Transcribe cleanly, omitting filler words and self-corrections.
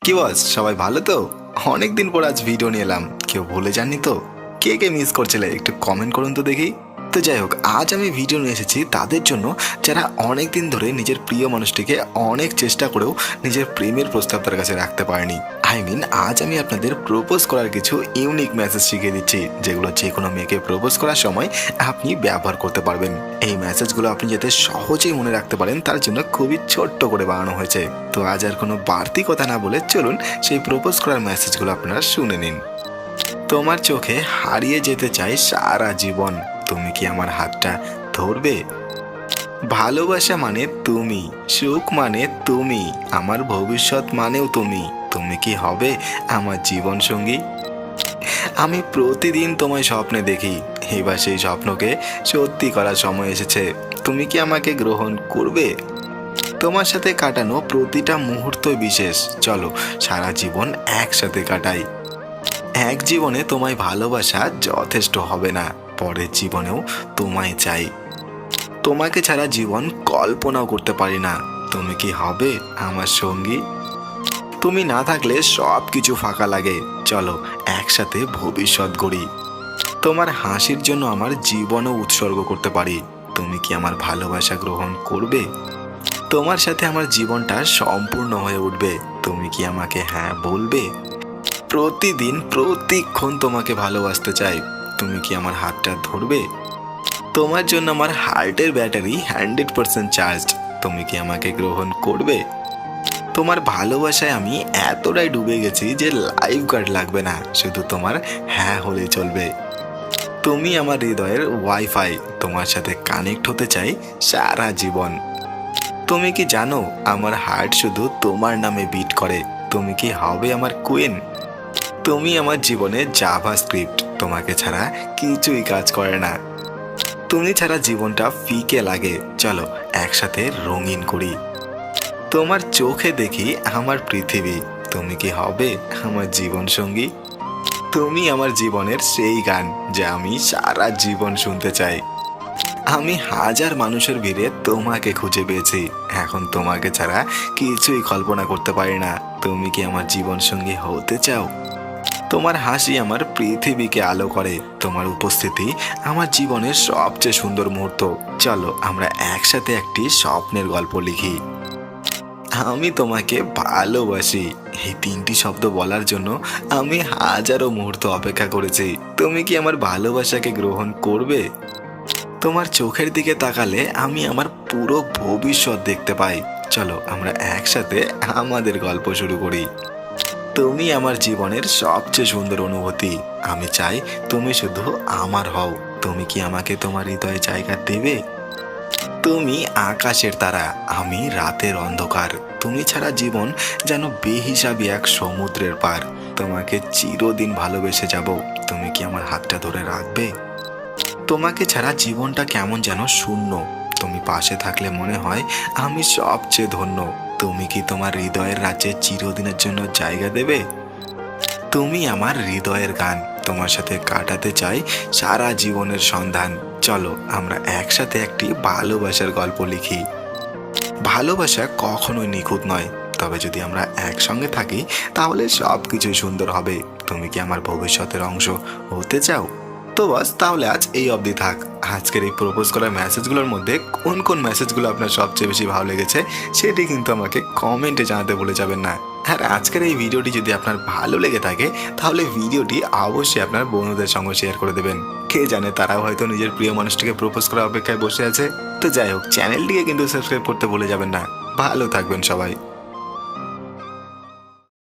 কি বস, সবাই ভালো তো? অনেক দিন পর আজ ভিডিও নিয়ে এলাম। কেউ ভুলে যাননি তো? কে কে মিস করছিলে একটু কমেন্ট করুন তো দেখি। তো যাই হোক, আজ আমি ভিডিও নিয়ে এসেছি তাদের জন্য যারা অনেক দিন ধরে নিজের প্রিয় মানুষটিকে অনেক চেষ্টা করেও নিজের প্রেমের প্রস্তাব তার কাছে রাখতে পারেনি। আজ আমি আপনাদের প্রপোজ করার কিছু ইউনিক মেসেজ শিখিয়ে দিচ্ছি, যেগুলো যে কোনো মেয়েকে প্রপোজ করার সময় আপনি ব্যবহার করতে পারবেন। এই মেসেজগুলো আপনি যাতে সহজেই মনে রাখতে পারেন তার জন্য খুবই ছোট্ট করে বানানো হয়েছে। তো আজ আর কোনো বাড়তি কথা না বলে চলুন সেই প্রপোজ করার মেসেজগুলো আপনারা শুনে নিন। তোমার চোখে হারিয়ে যেতে চাই সারা জীবন, তুমি কি আমার হাতটা ধরবে? ভালোবাসা মানে তুমি, সুখ মানে তুমি, আমার ভবিষ্যৎ মানেও তুমি, তুমি কি হবে আমার জীবন সঙ্গী? আমি প্রতিদিন তোমায় স্বপ্নে দেখি, এবার সেই স্বপ্নকে সত্যি করার সময় এসেছে, তুমি কি আমাকে গ্রহণ করবে? তোমার সাথে কাটানো প্রতিটা মুহূর্ত বিশেষ, চলো সারা জীবন একসাথে কাটাই। এক জীবনে তোমায় ভালোবাসা যথেষ্ট হবে না, পরের জীবনেও তোমায় চাই। তোমাকে ছাড়া জীবন কল্পনাও করতে পারি না, তুমি কি হবে আমার সঙ্গী? তুমি না থাকলে সব কিছু ফাঁকা লাগে, চলো একসাথে ভবিষ্যৎ গড়ি। তোমার হাসির জন্য আমার জীবনও উৎসর্গ করতে পারি, তুমি কি আমার ভালোবাসা গ্রহণ করবে? তোমার সাথে আমার জীবনটা সম্পূর্ণ হয়ে উঠবে, তুমি কি আমাকে হ্যাঁ বলবে? প্রতিদিন প্রতিক্ষণ তোমাকে ভালোবাসতে চাই, তুমি কি আমার হাতটা ধরবে? তোমার জন্য আমার হার্টের ব্যাটারি 100% চার্জড, তুমি কি আমাকে গ্রহণ করবে? তোমার ভালোবাসায় আমি এতটাই ডুবে গেছি যে লাইফ গার্ড লাগবে না, শুধু তোমার হ্যাঁ হলে চলবে। তুমি আমার হৃদয়ের ওয়াইফাই, তোমার সাথে কানেক্ট হতে চাই সারা জীবন। তুমি কি জানো আমার হার্ট শুধু তোমার নামে বিট করে, তুমি কি হবে আমার কুইন? তুমি আমার জীবনে জাভা স্ক্রিপ্ট, তোমাকে ছাড়া কিছুই কাজ করে না। তুমি ছাড়া জীবনটা ফিকে লাগে, চলো একসাথে রঙিন করি। তোমার চোখে দেখি আমার পৃথিবী, তুমি কি হবে আমার জীবন সঙ্গী? তুমি আমার জীবনের সেই গান যা আমি সারা জীবন শুনতে চাই। আমি হাজার মানুষের ভিড়ে তোমাকে খুঁজে পেয়েছি, এখন তোমাকে ছাড়া কিছুই কল্পনা করতে পারি না, তুমি কি আমার জীবন সঙ্গী হতে চাও? তোমার হাসি আমার পৃথিবীকে আলো করে, তোমার উপস্থিতি আমার জীবনের সবচেয়ে সুন্দর মুহূর্ত, চলো আমরা একসাথে একটি স্বপ্নের গল্প লিখি। আমি তোমাকে ভালোবাসি, এই তিনটি শব্দ বলার জন্য আমি হাজারো মুহূর্ত অপেক্ষা করেছি, তুমি কি আমার ভালোবাসাকে গ্রহণ করবে? তোমার চোখের দিকে তাকালে আমি আমার পুরো ভবিষ্যৎ দেখতে পাই, চলো আমরা একসাথে আমাদের গল্প শুরু করি। তুমি আমার জীবনের সবচেয়ে সুন্দর অনুভূতি, আমি চাই তুমি শুধু আমার হও, তুমি কি আমাকে তোমার হৃদয়ে জায়গা দেবে? তুমি আকাশের তারা, আমি রাতের অন্ধকার, তুমি ছাড়া জীবন যেন বেহিসাবি এক সমুদ্রের পার, তোমাকে চিরদিন ভালোবেসে যাব, তুমি কি আমার হাতটা ধরে রাখবে? তোমাকে ছাড়া জীবনটা কেমন যেন শূন্য, তুমি পাশে থাকলে মনে হয় আমি সবচেয়ে ধন্য, তুমি কি তোমার হৃদয়ের রাজ্যে চিরদিনের জন্য জায়গা দেবে? তুমি আমার হৃদয়ের গান, তোমার সাথে কাটাতে চাই সারা জীবনের সন্ধান, চলো আমরা একসাথে একটি ভালোবাসার গল্প লিখি। ভালোবাসা কখনোই নিখুঁত নয়, তবে যদি আমরা একসঙ্গে থাকি তাহলে সব কিছুই সুন্দর হবে, তুমি কি আমার ভবিষ্যতের অংশ হতে চাও? তো বাস, তাহলে আজ এই অবধি থাক। আজকের এই প্রপোজ করা মেসেজগুলোর মধ্যে কোন কোন মেসেজগুলো আপনার সবচেয়ে বেশি ভালো লেগেছে সেটি কিন্তু আমাকে কমেন্টে জানাতে ভুলে যাবেন না। আর আজকের এই ভিডিওটি যদি আপনার ভালো লেগে থাকে তাহলে ভিডিওটি অবশ্যই আপনার বন্ধুদের সঙ্গে শেয়ার করে দেবেন, কে জানে তারাও হয়তো নিজের প্রিয় মানুষটিকে প্রপোজ করার অপেক্ষায় বসে আছে। তো যাই হোক, চ্যানেলটিকে কিন্তু সাবস্ক্রাইব করতে ভুলে যাবেন না। ভালো থাকবেন সবাই।